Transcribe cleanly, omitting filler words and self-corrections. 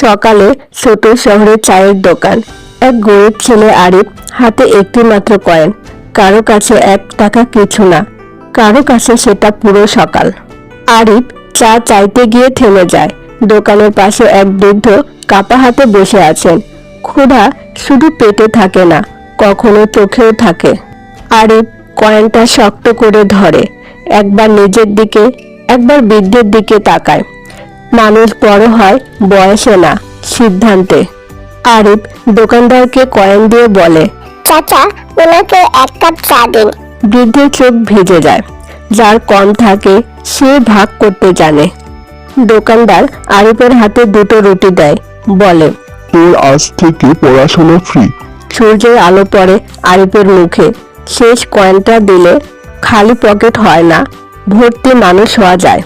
সকালে ছোট শহরে চায়ের দোকান। এক গরিব ছেলে আরিফ, হাতে একটি মাত্র কয়েন। কারো কাছে 1 টাকা কিছু না, কারো কাছে সেটা পুরো সকাল। আরিফ চা চাইতে গিয়ে থেমে যায়। দোকানের পাশে এক বৃদ্ধ কাপা হাতে বসে আছেন। ক্ষুধা শুধু পেটে থাকে না, কখনো চোখেও থাকে। আরিফ কয়েনটা শক্ত করে ধরে, একবার নিজের দিকে একবার বৃদ্ধের দিকে তাকায়। মানুষ বড় হয় বয়সে না, সিদ্ধান্তে। আরিফ দোকানদারকে কয়েন দিয়ে বলে, চাচা, ওনাকে 1 কাপ চা দিন। বৃদ্ধের চোখ ভিজে যায়। যার কম থাকে সে ভাগ করতে জানে। দোকানদার আরিফের হাতে 2টো রুটি দেয়, বলে, তোর আজ থেকে পড়াশোনা ফ্রি। সূর্যের আলো পড়ে আরিফের মুখে। শেষ কয়েনটা দিলে খালি পকেট হয় না, ভর্তি মানুষ হওয়া যায়।